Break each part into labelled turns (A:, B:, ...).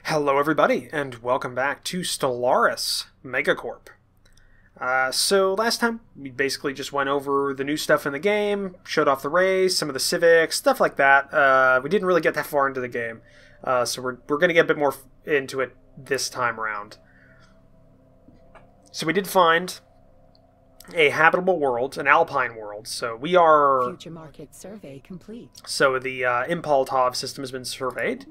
A: Hello everybody, and welcome back to Stellaris, MegaCorp. So last time, we basically just went over the new stuff in the game, showed off the race, some of the civics, stuff like that. We didn't really get that far into the game, so we're going to get a bit more into it this time around. So we did find a habitable world, an alpine world, so we are...
B: Future market survey complete.
A: So the Impaltov system has been surveyed.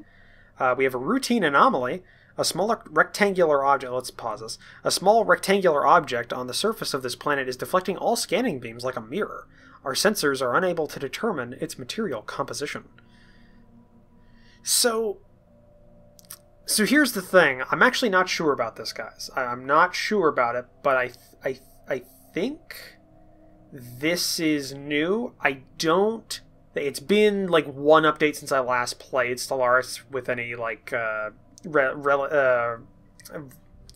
A: We have a routine anomaly, a small rectangular object. Let's pause this. A small rectangular object on the surface of this planet is deflecting all scanning beams like a mirror. Our sensors are unable to determine its material composition. So here's the thing. I'm actually not sure about this, guys. I'm not sure about it, but I think this is new. It's been like one update since I last played Stellaris with any like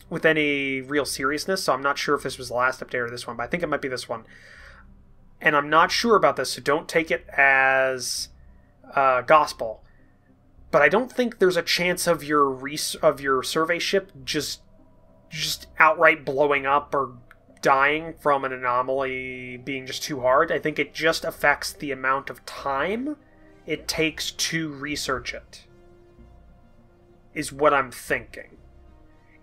A: with any real seriousness, so I'm not sure if this was the last update or this one, but I think it might be this one. And I'm not sure about this, so don't take it as gospel. But I don't think there's a chance of your survey ship just outright blowing up or dying from an anomaly being just too hard. I think it just affects the amount of time it takes to research it, is what I'm thinking.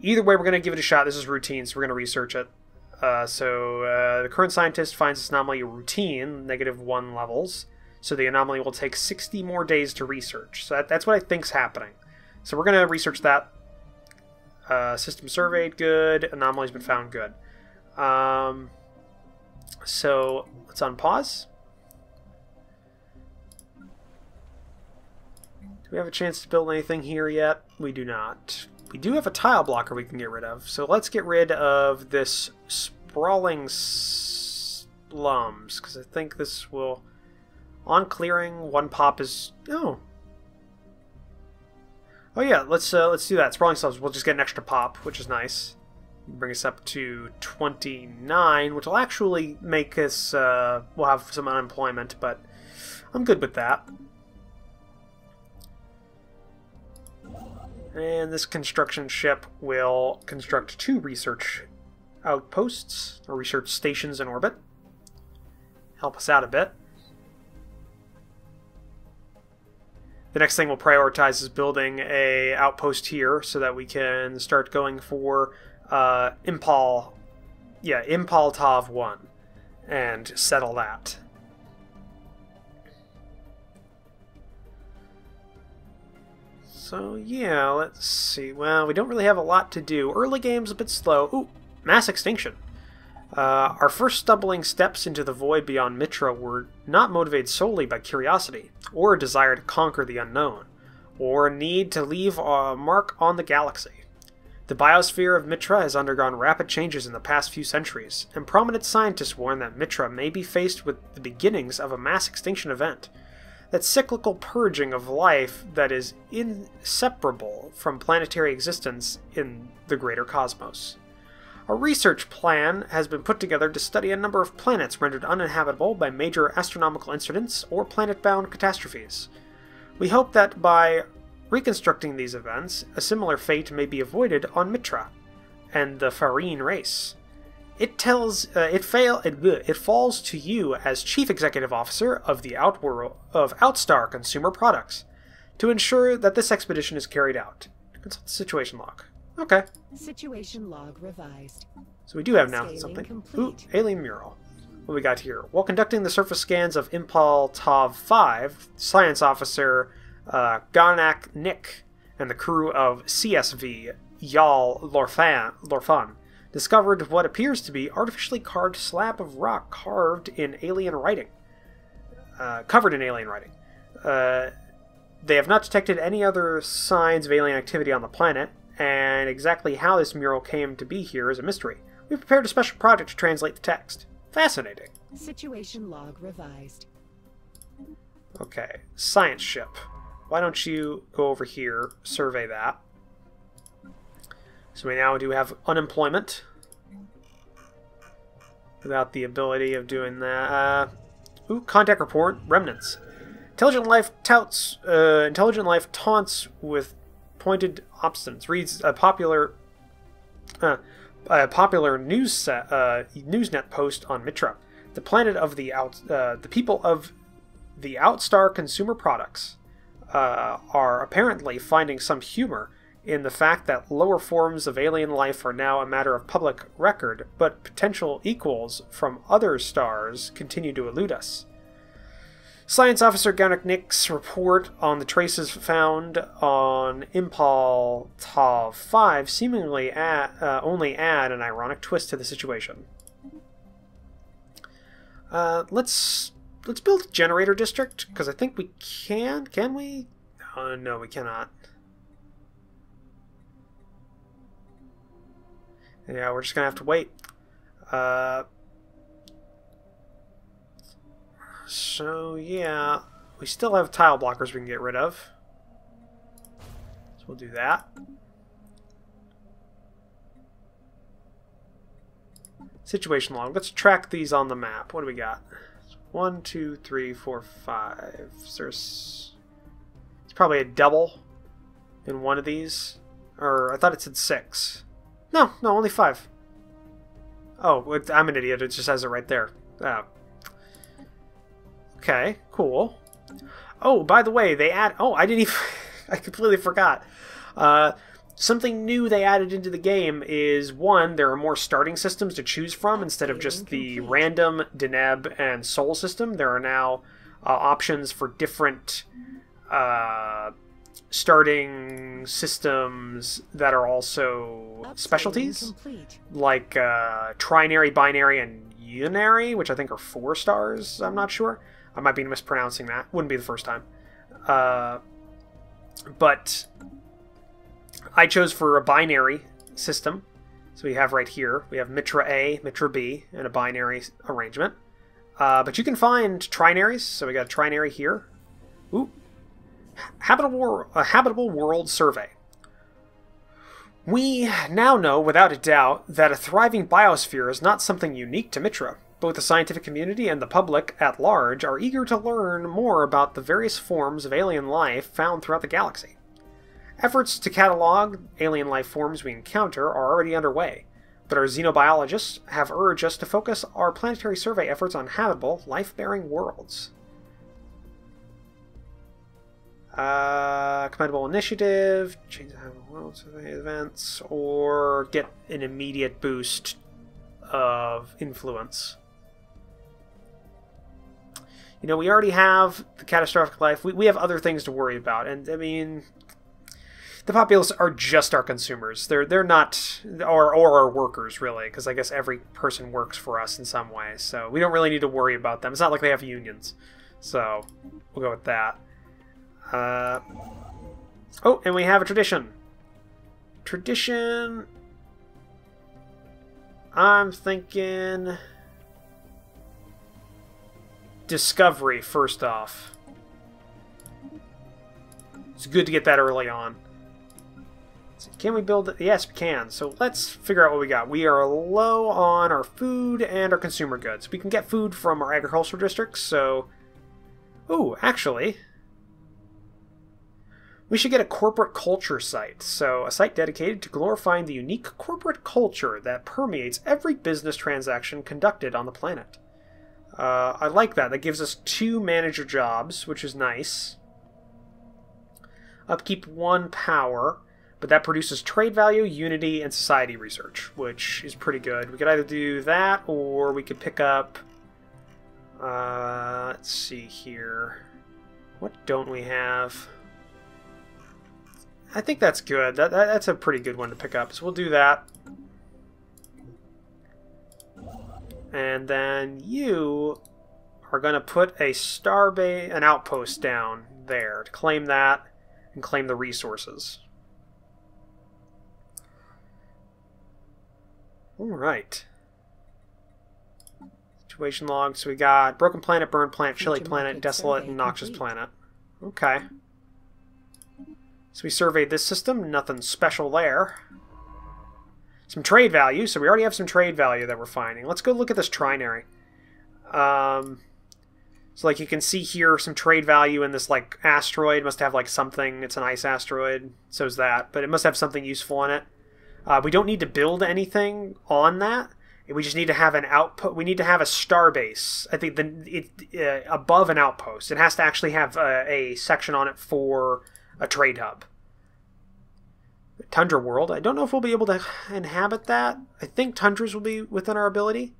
A: Either way, we're going to give it a shot. This is routine, so we're going to research it. The current scientist finds this anomaly routine, -1 levels, so the anomaly will take 60 more days to research. So that's what I think's happening. So we're going to research that. System surveyed, good. Anomaly's been found, good. So let's unpause. Do we have a chance to build anything here yet? We do not. We do have a tile blocker we can get rid of. So let's get rid of this sprawling slums, because I think this will... On clearing, 1 pop is... Oh yeah, let's do that. Sprawling slums, we'll just get an extra pop, which is nice. Bring us up to 29, which will actually make us, we'll have some unemployment, but I'm good with that. And this construction ship will construct 2 research outposts, or research stations in orbit. Help us out a bit. The next thing we'll prioritize is building a outpost here so that we can start going for Impaltov 1 and settle that. So yeah, let's see. Well, we don't really have a lot to do. Early game's a bit slow. Ooh, mass extinction. Our first stumbling steps into the void beyond Mitra were not motivated solely by curiosity, or a desire to conquer the unknown, or a need to leave a mark on the galaxy. The biosphere of Mitra has undergone rapid changes in the past few centuries, and prominent scientists warn that Mitra may be faced with the beginnings of a mass extinction event. That cyclical purging of life that is inseparable from planetary existence in the greater cosmos. A research plan has been put together to study a number of planets rendered uninhabitable by major astronomical incidents or planet-bound catastrophes. We hope that by reconstructing these events, a similar fate may be avoided on Mitra and the Farine race. It falls to you as Chief Executive Officer of the Outstar Consumer Products to ensure that this expedition is carried out. Consult the situation log. Okay.
B: Situation log revised.
A: So we do have now something.
B: Complete.
A: Ooh, alien mural. What we got here? While conducting the surface scans of Impaltov 5, Science Officer Garnak Nick and the crew of CSV Yal Lorfan discovered what appears to be artificially carved slab of rock covered in alien writing. They have not detected any other signs of alien activity on the planet, and exactly how this mural came to be here is a mystery. We've prepared a special project to translate the text. Fascinating.
B: Situation log revised.
A: Okay, science ship. Why don't you go over here, survey that. So we now do have unemployment. Without the ability of doing that. Ooh, contact report, remnants. Intelligent life taunts with pointed obstinance. Reads a popular Newsnet post on Mitra. The planet of the people of the Outstar Consumer Products are apparently finding some humor in the fact that lower forms of alien life are now a matter of public record, but potential equals from other stars continue to elude us. Science Officer Garnick's report on the traces found on Impal Tav 5 seemingly only add an ironic twist to the situation. Let's build a generator district, because I think we can. Can we? No, we cannot. Yeah, we're just going to have to wait. So, yeah, we still have tile blockers we can get rid of. So we'll do that. Situation log. Let's track these on the map. What do we got? 1, 2, 3, 4, 5. It's probably a double in one of these. Or I thought it said 6. No, only 5. Oh, I'm an idiot. It just has it right there. Oh. Okay, cool. Oh, by the way, they add... Oh, I didn't even... I completely forgot. Something new they added into the game is, one, there are more starting systems to choose from instead of just the random, Deneb, and Soul system. There are now options for different starting systems that are also specialties, like trinary, binary, and unary, which I think are 4 stars. I'm not sure. I might be mispronouncing that. Wouldn't be the first time. But I chose for a binary system. So we have right here, we have Mitra A, Mitra B, and a binary arrangement. But you can find trinaries, so we got a trinary here. Ooh. A habitable world survey. We now know, without a doubt, that a thriving biosphere is not something unique to Mitra. Both the scientific community and the public at large are eager to learn more about the various forms of alien life found throughout the galaxy. Efforts to catalog alien life forms we encounter are already underway, but our xenobiologists have urged us to focus our planetary survey efforts on habitable, life-bearing worlds. Commendable initiative, change the habitable world survey events, or get an immediate boost of influence. You know, we already have the catastrophic life. We have other things to worry about, and I mean, the populace are just our consumers. They're not, or our workers, really, because I guess every person works for us in some way, so we don't really need to worry about them. It's not like they have unions, so we'll go with that. Oh, and we have a tradition. Tradition. I'm thinking discovery first off. It's good to get that early on. Can we build it? Yes, we can. So let's figure out what we got. We are low on our food and our consumer goods. We can get food from our agricultural districts, so... Ooh, actually... we should get a corporate culture site. So, a site dedicated to glorifying the unique corporate culture that permeates every business transaction conducted on the planet. I like that. That gives us 2 manager jobs, which is nice. Upkeep 1 power, but that produces trade value, unity, and society research, which is pretty good. We could either do that, or we could pick up... let's see here. What don't we have? I think that's good. That's a pretty good one to pick up, so we'll do that. And then you are going to put an outpost down there to claim that and claim the resources. Alright. Situation log. So we got Broken Planet, Burned Planet, Chilly Planet, Desolate, and Noxious Planet. Okay. So we surveyed this system. Nothing special there. Some trade value. So we already have some trade value that we're finding. Let's go look at this trinary. So like you can see here some trade value in this like asteroid. It must have like something. It's an ice asteroid. So is that. But it must have something useful in it. We don't need to build anything on that. We just need to have an output. We need to have a star base. I think above an outpost. It has to actually have a section on it for a trade hub. Tundra world. I don't know if we'll be able to inhabit that. I think tundras will be within our ability.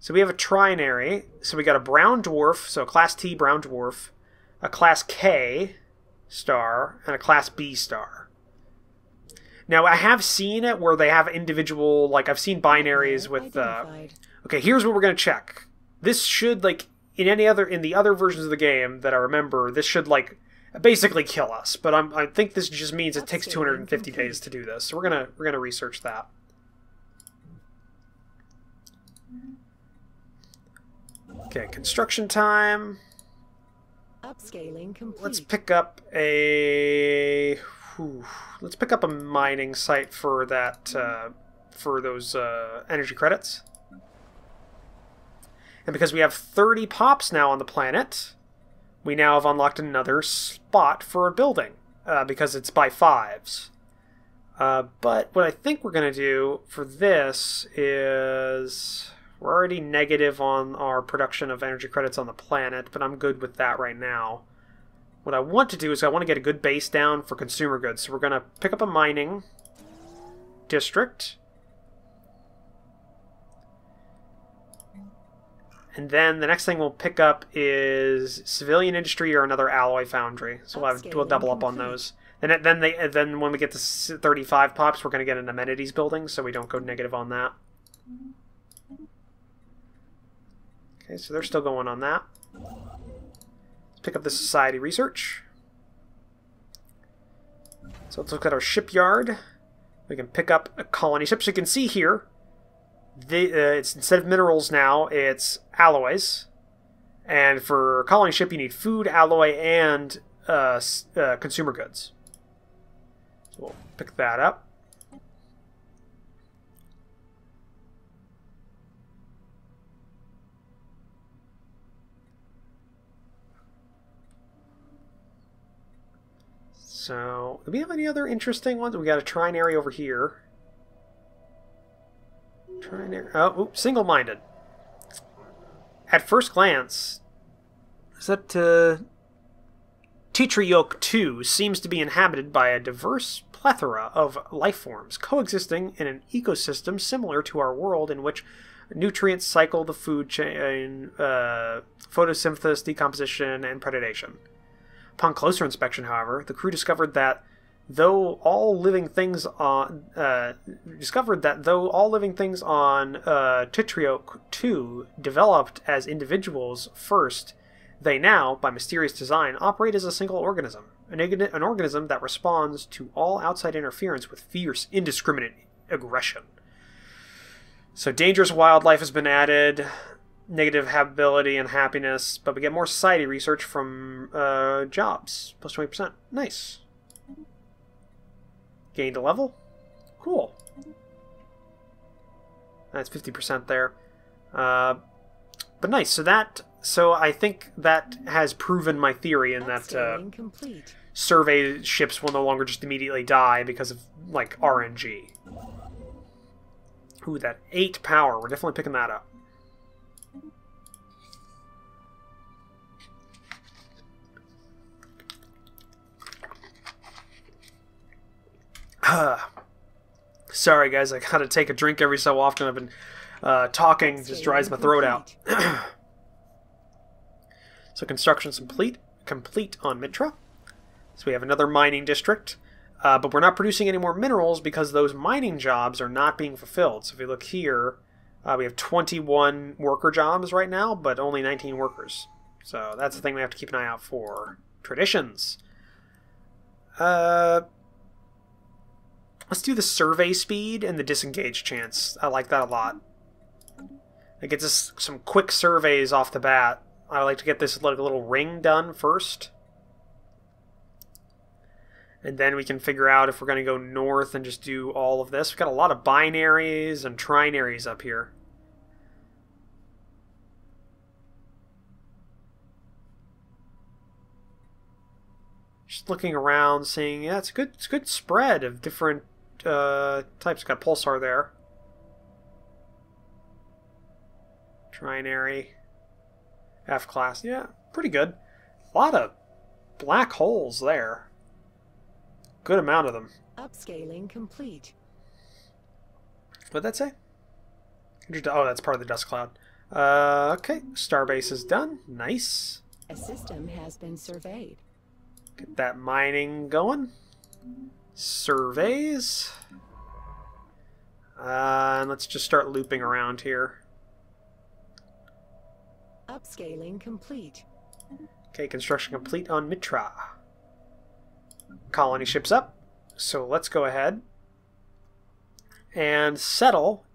A: So we have a trinary. So we got a brown dwarf, so a class T brown dwarf, a class K star, and a class B star. Now I have seen it where they have individual, like I've seen binaries with okay, here's what we're going to check. This should, like in the other versions of the game that I remember, this should like basically kill us. But I think this just means it takes 250 days to do this. So we're going to research that. Okay, construction time.
B: Upscaling complete.
A: Let's pick up a mining site for that for those energy credits. And because we have 30 pops now on the planet, we now have unlocked another spot for a building because it's by 5s. But what I think we're going to do for this is... We're already negative on our production of energy credits on the planet, but I'm good with that right now. What I want to do is I want to get a good base down for consumer goods. So we're going to pick up a mining district. And then the next thing we'll pick up is civilian industry or another alloy foundry. So we'll double up on those. And then when we get to 35 pops, we're going to get an amenities building, so we don't go negative on that. Okay, so they're still going on that. Let's pick up the society research. So let's look at our shipyard. We can pick up a colony ship. So you can see here, it's instead of minerals now, it's alloys. And for a colony ship, you need food, alloy, and consumer goods. So we'll pick that up. So, do we have any other interesting ones? We got a trinary over here. Trinary. Oh, single-minded. At first glance, is that Tetrioc 2 seems to be inhabited by a diverse plethora of life forms, coexisting in an ecosystem similar to our world, in which nutrients cycle the food chain, photosynthesis, decomposition, and predation. Upon closer inspection, however, the crew discovered that though all living things on Tetrioc 2 developed as individuals first, they now, by mysterious design, operate as a single organism, an organism that responds to all outside interference with fierce, indiscriminate aggression. So dangerous wildlife has been added, negative habitability and happiness, but we get more society research from jobs, plus 20%. Nice. Gained a level. Cool. That's 50% there. But nice. So I think that has proven my theory in that survey ships will no longer just immediately die because of, like, RNG. Ooh, that 8 power. We're definitely picking that up. Sorry guys, I gotta take a drink every so often. I've been talking, just dries my throat out. So construction's complete on Mitra. So we have another mining district, but we're not producing any more minerals because those mining jobs are not being fulfilled. So if you look here, we have 21 worker jobs right now, but only 19 workers. So that's the thing we have to keep an eye out for. Traditions. Let's do the survey speed and the disengage chance. I like that a lot. It gets us some quick surveys off the bat. I like to get this like a little ring done first. And then we can figure out if we're going to go north and just do all of this. We've got a lot of binaries and trinaries up here. looking around, seeing, yeah, it's a good spread of different types. Got pulsar there. Trinary. F-class. Yeah, pretty good. A lot of black holes there. Good amount of them.
B: Upscaling complete.
A: What'd that say? Oh, that's part of the dust cloud. Okay, starbase is done. Nice.
B: A system has been surveyed.
A: Get that mining going. Surveys. And let's just start looping around here.
B: Upscaling complete.
A: Okay, construction complete on Mitra. Colony ship's up. So let's go ahead and settle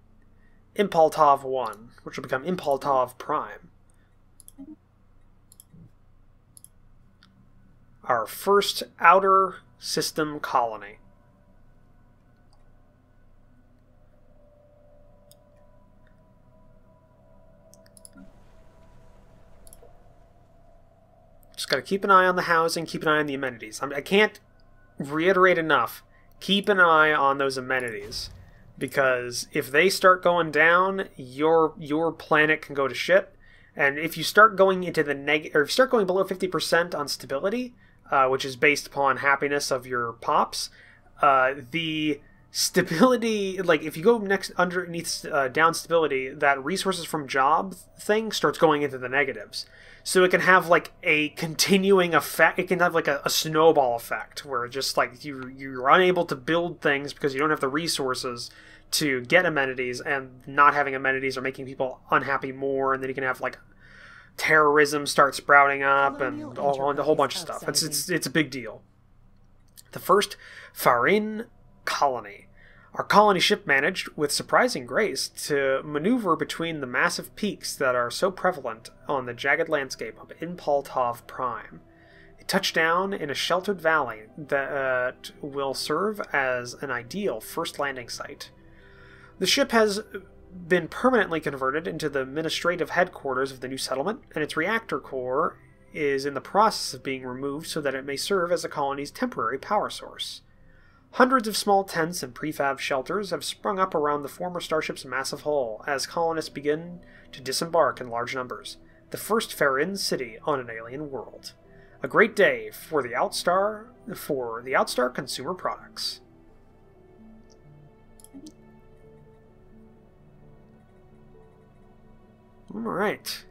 A: Impaltov 1, which will become Impaltov Prime. Our first outer system colony. Just got to keep an eye on the housing, keep an eye on the amenities. I can't reiterate enough, keep an eye on those amenities. Because if they start going down, your planet can go to shit. And if you start going into the or if you start going below 50% on stability, which is based upon happiness of your pops, the stability, like if you go underneath down stability, that resources from job thing starts going into the negatives. So it can have like a continuing effect. It can have like a snowball effect where just like you're unable to build things because you don't have the resources to get amenities, and not having amenities are making people unhappy more, and then you can have like terrorism start sprouting up and a whole bunch of stuff. It's a big deal. The first Farin colony. Our colony ship managed, with surprising grace, to maneuver between the massive peaks that are so prevalent on the jagged landscape of Impaltov Prime. It touched down in a sheltered valley that will serve as an ideal first landing site. The ship has been permanently converted into the administrative headquarters of the new settlement, and its reactor core is in the process of being removed so that it may serve as the colony's temporary power source. Hundreds of small tents and prefab shelters have sprung up around the former starship's massive hull as colonists begin to disembark in large numbers. The first Farin city on an alien world. A great day for the Outstar consumer products. All right.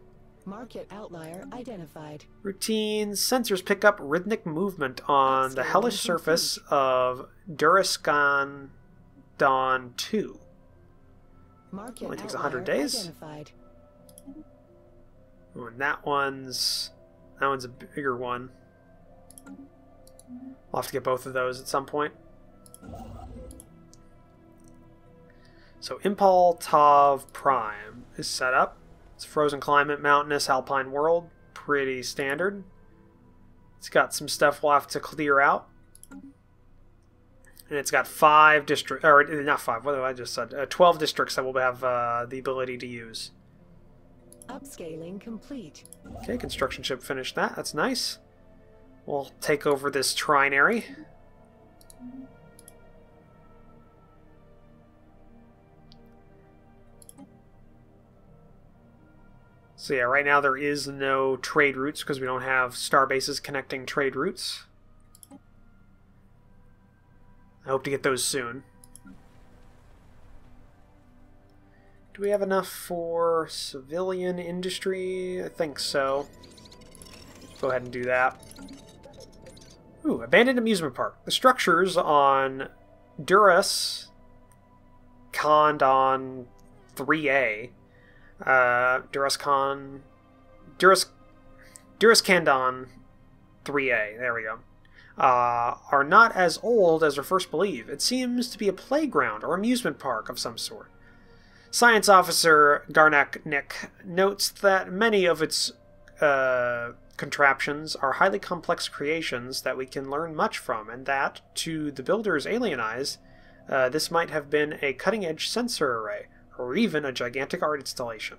B: Market outlier identified.
A: Routine sensors pick up rhythmic movement on the hellish surface of Duraskan Dawn 2.
B: Market
A: Only takes 100 days.
B: Identified.
A: Oh, and that one's a bigger one. We'll have to get both of those at some point. So Impaltov Prime is set up. It's frozen climate, mountainous, alpine world. Pretty standard. It's got some stuff we'll have to clear out. And it's got 5 districts, or not 5, what have I just said? 12 districts that we'll have the ability to use.
B: Upscaling complete.
A: Okay, construction ship finished that. That's nice. We'll take over this trinary. So yeah, right now there is no trade routes because we don't have star bases connecting trade routes. I hope to get those soon. Do we have enough for civilian industry? I think so. Go ahead and do that. Ooh, abandoned amusement park. The structures on Duras Kandon 3A, Durascandon 3A, there we go, are not as old as we first believe. It seems to be a playground or amusement park of some sort. Science Officer Garnak Nick notes that many of its contraptions are highly complex creations that we can learn much from, and that, to the builder's alien eyes, this might have been a cutting-edge sensor array, or even a gigantic art installation.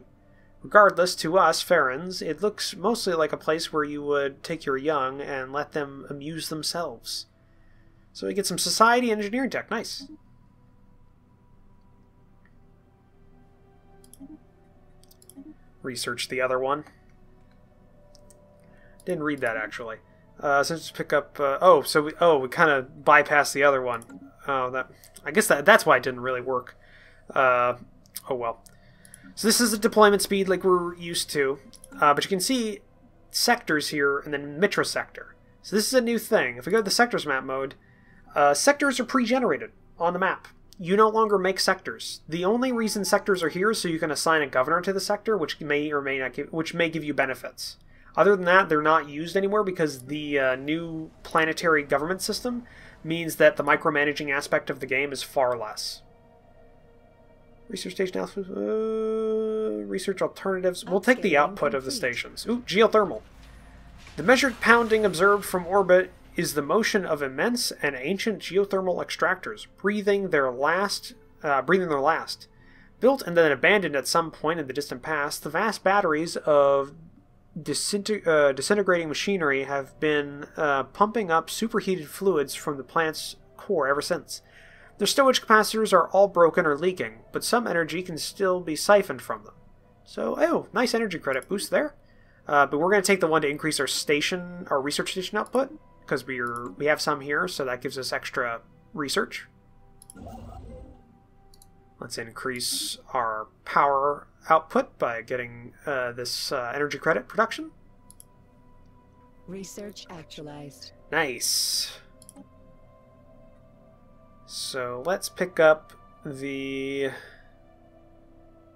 A: Regardless, to us, Farrans, it looks mostly like a place where you would take your young and let them amuse themselves. So we get some society engineering tech. Nice. Research the other one. Didn't read that, actually. Since pick up... we kind of bypassed the other one. I guess that's why it didn't really work. Oh well. So this is a deployment speed like we're used to. But you can see sectors here and then Mitra sector. So this is a new thing. If we go to the sectors map mode, sectors are pre-generated on the map. You no longer make sectors. The only reason sectors are here is so you can assign a governor to the sector, which may or may not give you benefits. Other than that, they're not used anymore because the new planetary government system means that the micromanaging aspect of the game is far less. Research station output, research alternatives. We'll take the output of the stations. Ooh, geothermal. The measured pounding observed from orbit is the motion of immense and ancient geothermal extractors, breathing their last. Built and then abandoned at some point in the distant past, the vast batteries of disintegrating machinery have been pumping up superheated fluids from the planet's core ever since. Their storage capacitors are all broken or leaking, but some energy can still be siphoned from them. So, oh, nice energy credit boost there. But we're going to take the one to increase our research station output, because we have some here, so that gives us extra research. Let's increase our power output by getting this energy credit production.
B: Research actualized.
A: Nice. So let's pick up the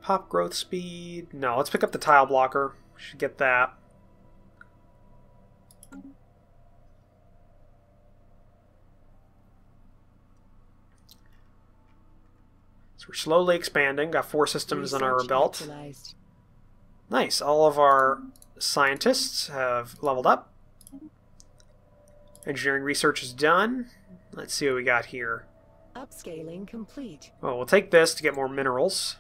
A: pop growth speed. No, let's pick up the tile blocker. Should get that. So we're slowly expanding. Got 4 systems on our belt.
B: Actualized.
A: Nice. All of our scientists have leveled up. Engineering research is done. Let's see what we got here.
B: Upscaling complete.
A: Oh, we'll take this to get more minerals.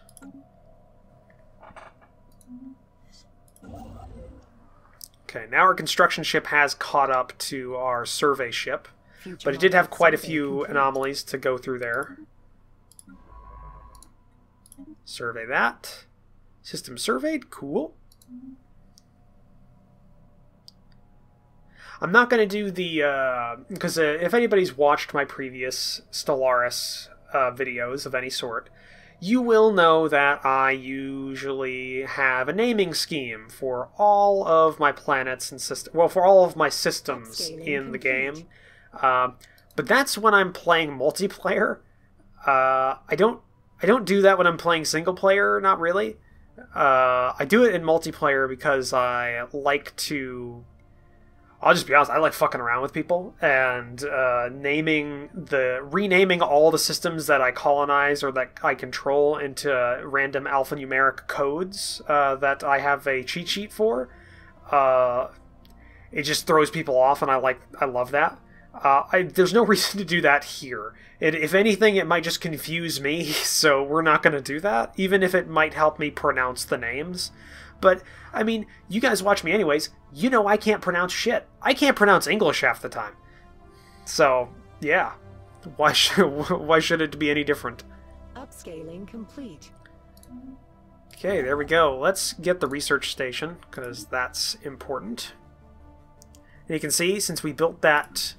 A: Okay, now our construction ship has caught up to our survey ship, but it did have quite a few anomalies to go through there. Survey that. System surveyed. Cool. I'm not going to do the... because if anybody's watched my previous Stellaris videos of any sort, you will know that I usually have a naming scheme for all of my planets and systems. Well, for all of my systems in the game. But that's when I'm playing multiplayer. I don't do that when I'm playing single player, not really. I do it in multiplayer because I like to... I'll just be honest, I like fucking around with people, and renaming all the systems that I colonize or that I control into random alphanumeric codes that I have a cheat sheet for. It just throws people off, and I love that. There's no reason to do that here. If anything, it might just confuse me, so we're not going to do that, even if it might help me pronounce the names. But, I mean, you guys watch me anyways. You know I can't pronounce shit. I can't pronounce English half the time. So, yeah. Why should it be any different?
B: Upscaling complete.
A: Okay, there we go. Let's get the research station, because that's important. And you can see, since we built that...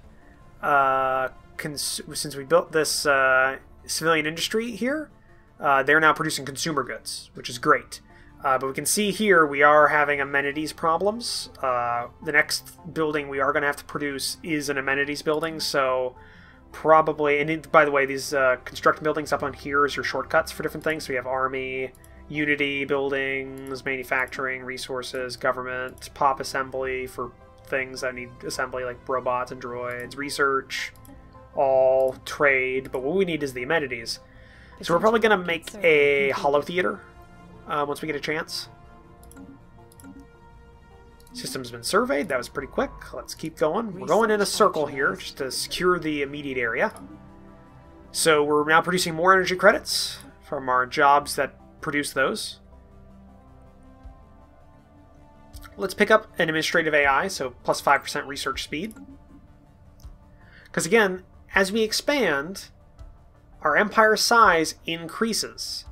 A: since we built this civilian industry here, they're now producing consumer goods, which is great. But we can see here we are having amenities problems. The next building we are going to have to produce is an amenities building, so probably... And by the way, these construction buildings up on here is your shortcuts for different things. So we have Army, Unity buildings, manufacturing, resources, government, pop assembly for things that need assembly like robots and droids, research, all trade. But what we need is the amenities. So we're probably going to make a holo theater. Once we get a chance. System's been surveyed. That was pretty quick. Let's keep going. We're going in a circle here just to secure the immediate area. So we're now producing more energy credits from our jobs that produce those. let's pick up an administrative AI, so plus 5% research speed. Because again, as we expand, our empire size increases.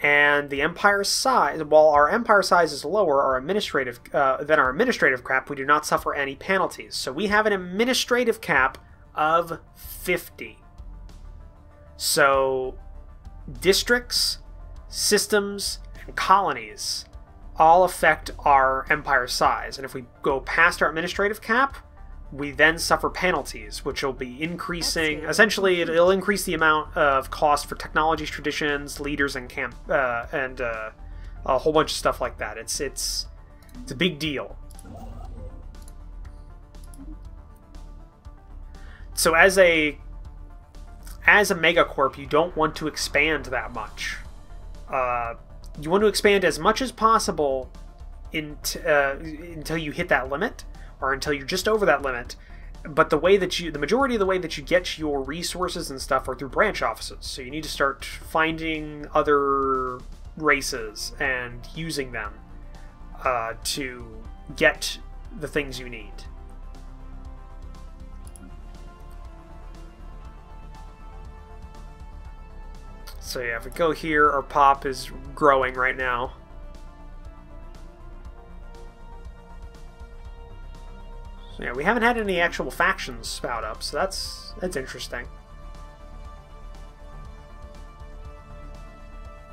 A: And the empire size, while our empire size is lower than our administrative cap, we do not suffer any penalties. So we have an administrative cap of 50. So districts, systems, and colonies all affect our empire size. And if we go past our administrative cap, we then suffer penalties, which will be increasing. Essentially, it'll increase the amount of cost for technologies, traditions, leaders, and a whole bunch of stuff like that. It's a big deal. So as a MegaCorp, you don't want to expand that much. You want to expand as much as possible until you hit that limit, or until you're just over that limit. But the majority of the way that you get your resources and stuff are through branch offices. So you need to start finding other races and using them to get the things you need. So yeah, if we go here, our pop is growing right now. So yeah, we haven't had any actual factions spout up, so that's interesting.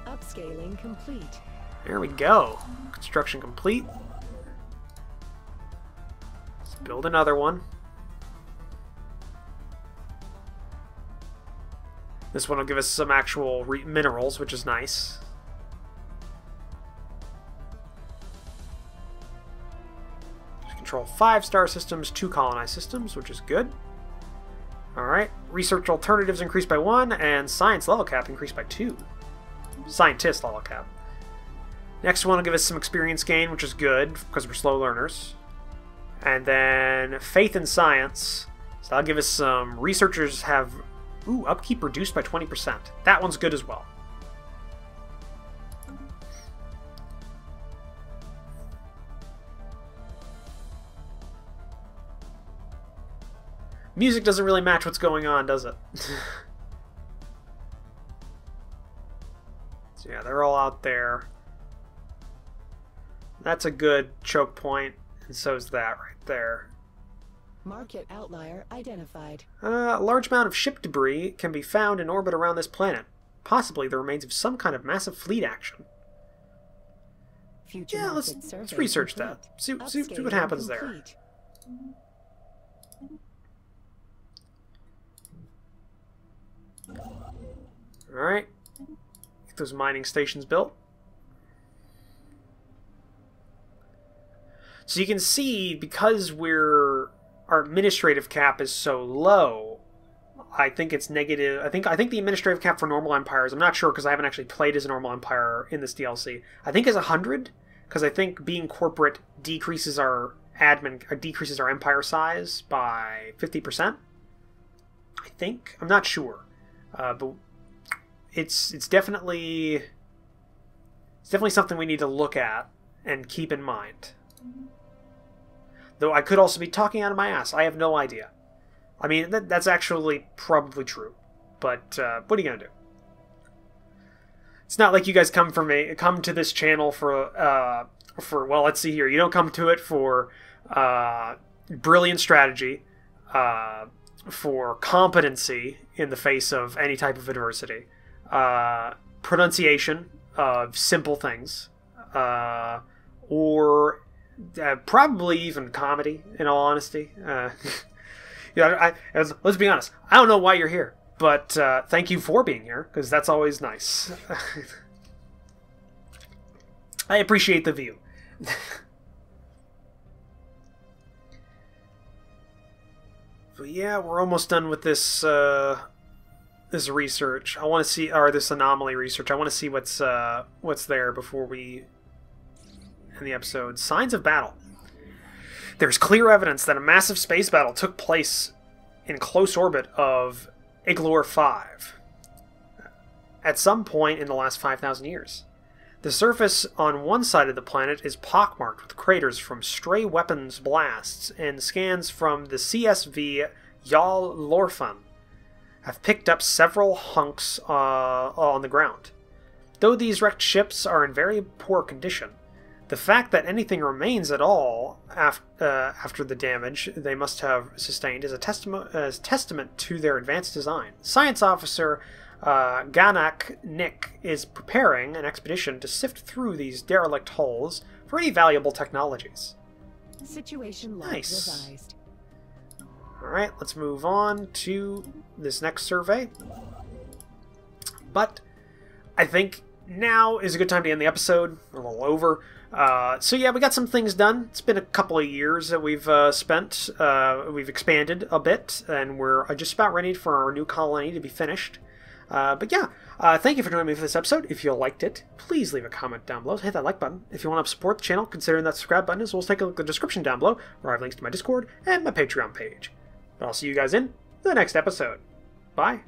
B: Upscaling complete.
A: There we go. Construction complete. Let's build another one. This one will give us some actual minerals, which is nice. Control 5 star systems, 2 colonized systems, which is good. Alright, research alternatives increased by 1, and science level cap increased by 2. Scientist level cap. Next one will give us some experience gain, which is good, because we're slow learners. And then faith in science. So that'll give us some researchers have... Ooh, upkeep reduced by 20%. That one's good as well. Music doesn't really match what's going on, does it? So yeah, they're all out there. That's a good choke point, and so is that right there.
B: Market outlier identified.
A: A large amount of ship debris can be found in orbit around this planet. Possibly the remains of some kind of massive fleet action.
B: Future
A: yeah, let's research complete. That. See what happens complete. There. Alright. Get those mining stations built. So you can see, because our administrative cap is so low, I think it's negative. I think the administrative cap for normal empires, I'm not sure because I haven't actually played as a normal empire in this DLC. I think is 100, because I think being corporate decreases our empire size by 50%. I think. I'm not sure. But it's definitely something we need to look at and keep in mind. Though I could also be talking out of my ass. I have no idea. I mean, that's actually probably true. But what are you gonna do? It's not like you guys come to this channel for well, let's see here. You don't come to it for brilliant strategy, for competency in the face of any type of adversity, pronunciation of simple things, or probably even comedy, in all honesty. Let's be honest. I don't know why you're here, but thank you for being here, because that's always nice. I appreciate the view. But yeah, we're almost done with this this research. I want to see, or this anomaly research. I want to see what's there before we end the episode. Signs of battle. There's clear evidence that a massive space battle took place in close orbit of Iglor 5 at some point in the last 5,000 years. The surface on one side of the planet is pockmarked with craters from stray weapons blasts, and scans from the CSV Yal Lorfan have picked up several hunks on the ground. Though these wrecked ships are in very poor condition, the fact that anything remains at all after the damage they must have sustained is a testament to their advanced design. Science officer Ganak Nick is preparing an expedition to sift through these derelict hulls for any valuable technologies.
B: Situation log revised.
A: Alright, let's move on to this next survey. But I think now is a good time to end the episode. We're a little over. So yeah, we got some things done. It's been a couple of years that we've spent. We've expanded a bit, and we're just about ready for our new colony to be finished. But yeah, thank you for joining me for this episode. If you liked it, please leave a comment down below. Hit that like button. If you want to support the channel, consider that subscribe button as well as take a look at the description down below, where I have links to my Discord and my Patreon page. But I'll see you guys in the next episode. Bye.